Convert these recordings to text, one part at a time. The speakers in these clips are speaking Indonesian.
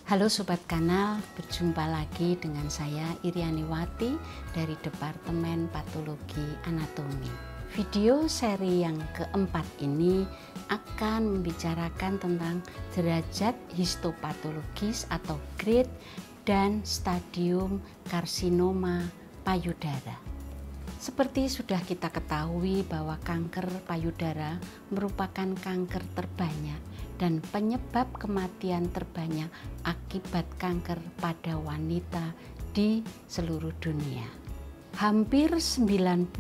Halo Sobat Kanal, berjumpa lagi dengan saya Irianiwati dari Departemen Patologi Anatomi. Video seri yang keempat ini akan membicarakan tentang derajat histopatologis atau grade dan stadium karsinoma payudara. Seperti sudah kita ketahui bahwa kanker payudara merupakan kanker terbanyak dan penyebab kematian terbanyak akibat kanker pada wanita di seluruh dunia. Hampir 90%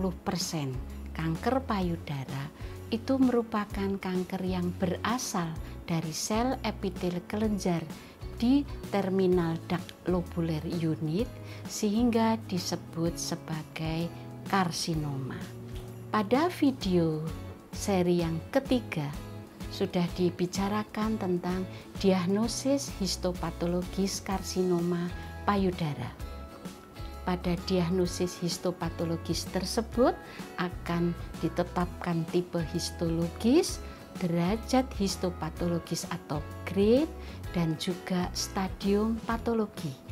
kanker payudara itu merupakan kanker yang berasal dari sel epitel kelenjar di terminal duct lobular unit sehingga disebut sebagai karsinoma. Pada video seri yang ketiga sudah dibicarakan tentang diagnosis histopatologis karsinoma payudara. Pada diagnosis histopatologis tersebut akan ditetapkan tipe histologis, derajat histopatologis atau grade, dan juga stadium patologi.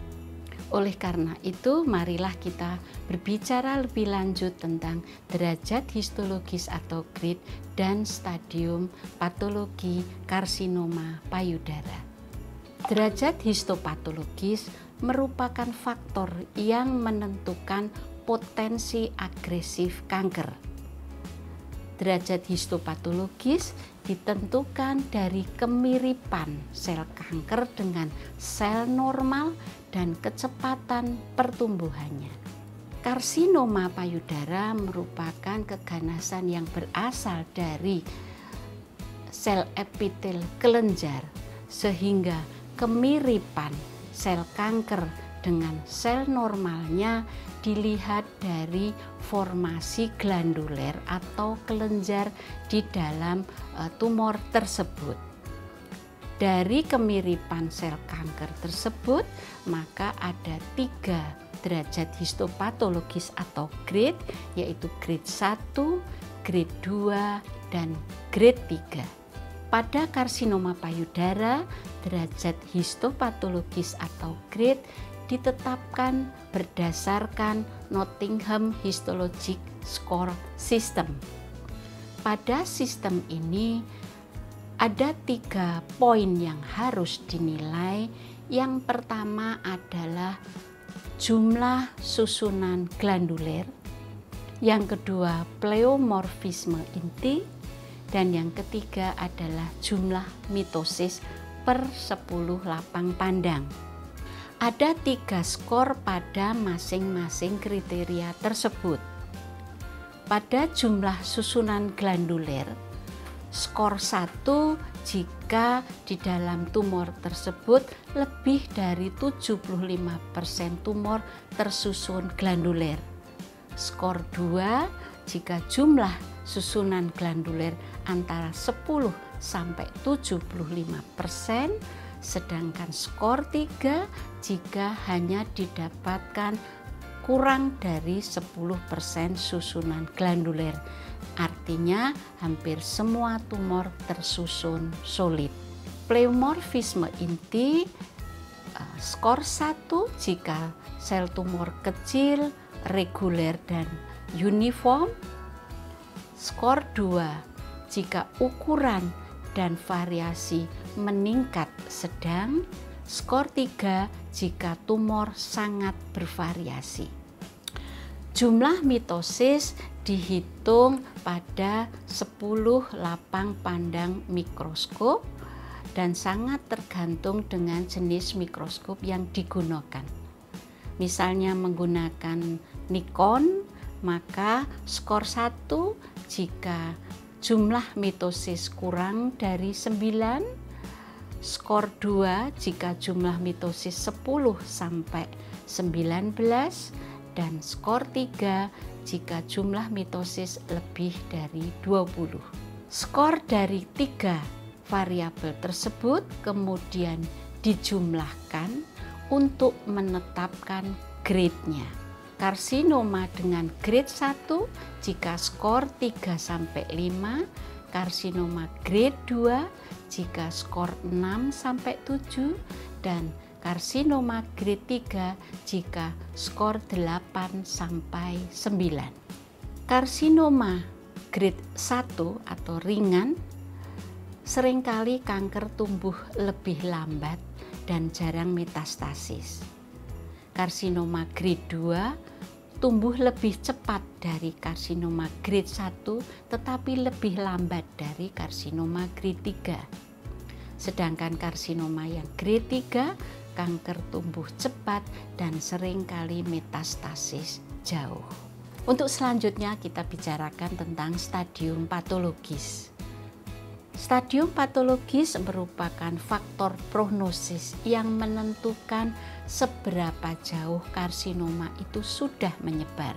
Oleh karena itu, marilah kita berbicara lebih lanjut tentang derajat histologis atau grade dan stadium patologi karsinoma payudara. Derajat histopatologis merupakan faktor yang menentukan potensi agresif kanker. Derajat histopatologis ditentukan dari kemiripan sel kanker dengan sel normal dan kecepatan pertumbuhannya. Karsinoma payudara merupakan keganasan yang berasal dari sel epitel kelenjar, sehingga kemiripan sel kanker dengan sel normalnya dilihat dari formasi glanduler atau kelenjar di dalam tumor tersebut. Dari kemiripan sel kanker tersebut, maka ada 3 derajat histopatologis atau grade, yaitu grade 1, grade 2, dan grade 3. Pada karsinoma payudara, derajat histopatologis atau grade ditetapkan berdasarkan Nottingham Histologic Score System. Pada sistem ini ada 3 poin yang harus dinilai. Yang pertama adalah jumlah susunan glanduler, yang kedua pleomorfisme inti, dan yang ketiga adalah jumlah mitosis per 10 lapang pandang. Ada 3 skor pada masing-masing kriteria tersebut. Pada jumlah susunan glanduler, skor 1 jika di dalam tumor tersebut lebih dari 75% tumor tersusun glanduler. Skor 2 jika jumlah susunan glanduler antara 10 sampai 75%, sedangkan skor 3 jika hanya didapatkan kurang dari 10% susunan glanduler. Artinya hampir semua tumor tersusun solid. Pleomorfisme inti, skor 1 jika sel tumor kecil, reguler, dan uniform. Skor 2 jika ukuran dan variasi meningkat sedang. Skor 3 jika tumor sangat bervariasi. Jumlah mitosis dihitung pada 10 lapang pandang mikroskop dan sangat tergantung dengan jenis mikroskop yang digunakan. Misalnya menggunakan Nikon, maka skor 1 jika jumlah mitosis kurang dari 9, skor 2 jika jumlah mitosis 10 sampai 19, dan skor 3 jika jumlah mitosis lebih dari 20. Skor dari 3 variabel tersebut kemudian dijumlahkan untuk menetapkan grade-nya. Karsinoma dengan grade 1 jika skor 3 sampai 5, karsinoma grade 2 jika skor 6 sampai 7, dan karsinoma grade 3 jika skor 8 sampai 9. Karsinoma grade 1 atau ringan seringkali kanker tumbuh lebih lambat dan jarang metastasis. Karsinoma grade 2 tumbuh lebih cepat dari karsinoma grade 1 tetapi lebih lambat dari karsinoma grade 3. Sedangkan karsinoma yang grade 3 kanker tumbuh cepat dan seringkali metastasis jauh. Untuk selanjutnya kita bicarakan tentang stadium patologis. Stadium patologis merupakan faktor prognosis yang menentukan seberapa jauh karsinoma itu sudah menyebar.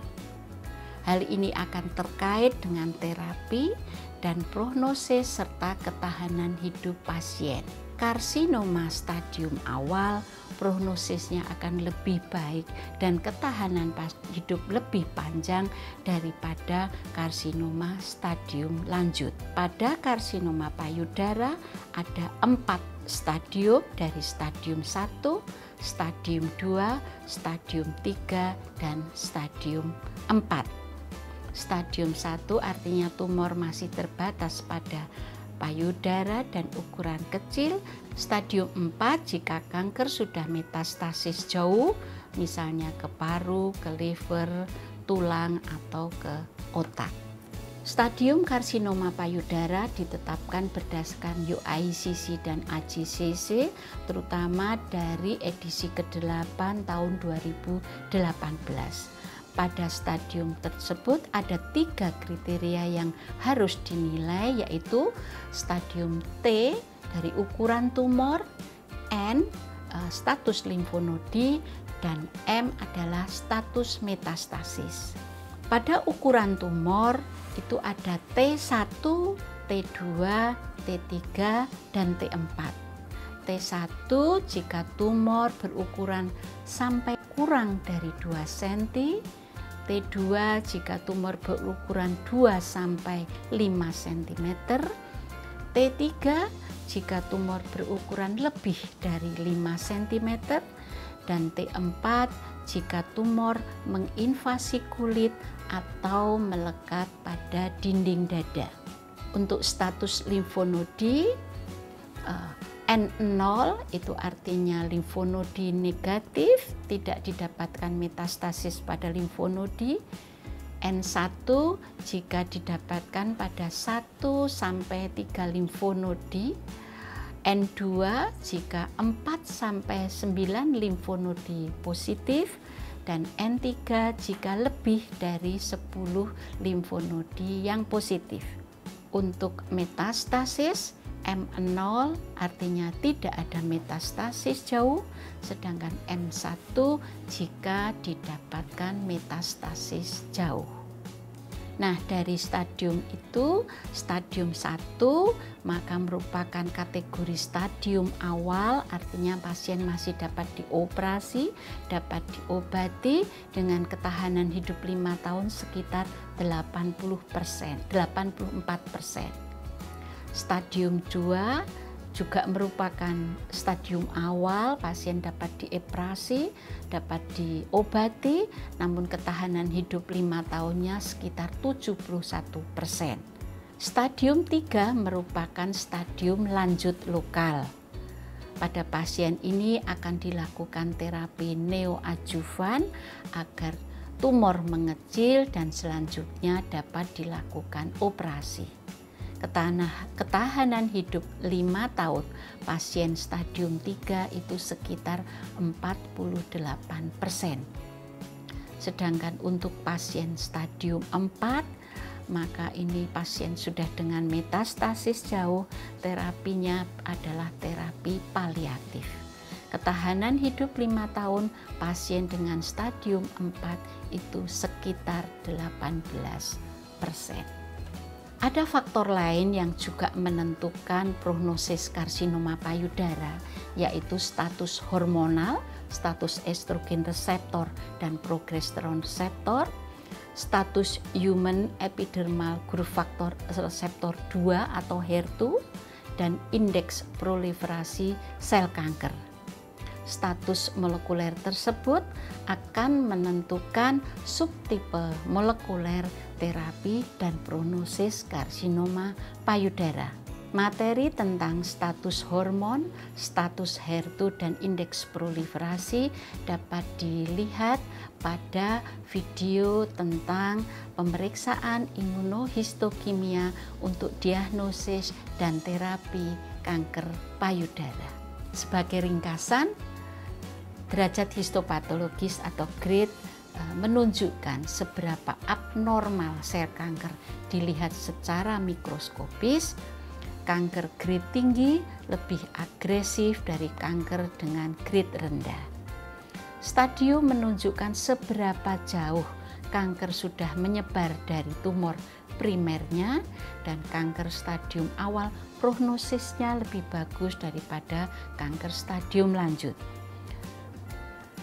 Hal ini akan terkait dengan terapi dan prognosis serta ketahanan hidup pasien. Karsinoma stadium awal prognosisnya akan lebih baik dan ketahanan hidup lebih panjang daripada karsinoma stadium lanjut. Pada karsinoma payudara ada 4 stadium dari stadium 1, stadium 2, stadium 3, dan stadium 4. Stadium 1 artinya tumor masih terbatas pada payudara dan ukuran kecil. Stadium 4 jika kanker sudah metastasis jauh, misalnya ke paru, ke liver, tulang, atau ke otak. Stadium karsinoma payudara ditetapkan berdasarkan UICC dan AJCC, terutama dari edisi ke-8 tahun 2018. Pada stadium tersebut ada 3 kriteria yang harus dinilai, yaitu stadium T dari ukuran tumor, N status limfonodi, dan M adalah status metastasis. Pada ukuran tumor itu ada T1, T2, T3, dan T4. T1 jika tumor berukuran sampai kurang dari 2 cm, T2 jika tumor berukuran 2 sampai 5 cm, T3 jika tumor berukuran lebih dari 5 cm, dan T4 jika tumor menginvasi kulit atau melekat pada dinding dada. Untuk status limfonodi, N0 itu artinya limfonodi negatif, tidak didapatkan metastasis pada limfonodi. N1 jika didapatkan pada 1 sampai 3 limfonodi. N2 jika 4 sampai 9 limfonodi positif, dan N3 jika lebih dari 10 limfonodi yang positif. Untuk metastasis, M0 artinya tidak ada metastasis jauh, sedangkan M1 jika didapatkan metastasis jauh. Nah, dari stadium itu, stadium 1 maka merupakan kategori stadium awal, artinya pasien masih dapat dioperasi, dapat diobati dengan ketahanan hidup 5 tahun sekitar 84%. Stadium 2 juga merupakan stadium awal, pasien dapat dioperasi, dapat diobati, namun ketahanan hidup 5 tahunnya sekitar 71%. Stadium 3 merupakan stadium lanjut lokal. Pada pasien ini akan dilakukan terapi neoadjuvan agar tumor mengecil dan selanjutnya dapat dilakukan operasi. Ketahanan hidup 5 tahun pasien stadium 3 itu sekitar 48%. Sedangkan untuk pasien stadium 4, maka ini pasien sudah dengan metastasis jauh, terapinya adalah terapi paliatif. Ketahanan hidup 5 tahun pasien dengan stadium 4 itu sekitar 18%. Ada faktor lain yang juga menentukan prognosis karsinoma payudara, yaitu status hormonal, status estrogen reseptor dan progesteron reseptor, status human epidermal growth factor reseptor 2 atau HER2, dan indeks proliferasi sel kanker. status molekuler tersebut akan menentukan subtipe molekuler terapi dan prognosis karsinoma payudara. Materi tentang status hormon, status HER2 dan indeks proliferasi dapat dilihat pada video tentang pemeriksaan imunohistokimia untuk diagnosis dan terapi kanker payudara. Sebagai ringkasan, derajat histopatologis atau grade menunjukkan seberapa abnormal sel kanker dilihat secara mikroskopis. Kanker grade tinggi lebih agresif dari kanker dengan grade rendah. Stadium menunjukkan seberapa jauh kanker sudah menyebar dari tumor primernya, dan kanker stadium awal prognosisnya lebih bagus daripada kanker stadium lanjut.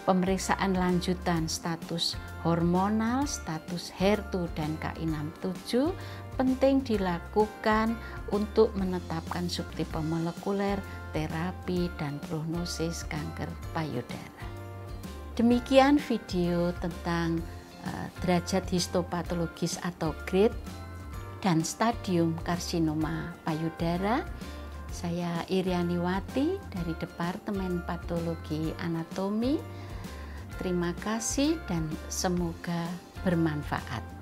Pemeriksaan lanjutan status hormonal, status HER2 dan Ki67 penting dilakukan untuk menetapkan subtipe molekuler, terapi, dan prognosis kanker payudara. Demikian video tentang derajat histopatologis atau grade dan stadium karsinoma payudara. Saya Iriani Wati dari Departemen Patologi Anatomi. Terima kasih dan semoga bermanfaat.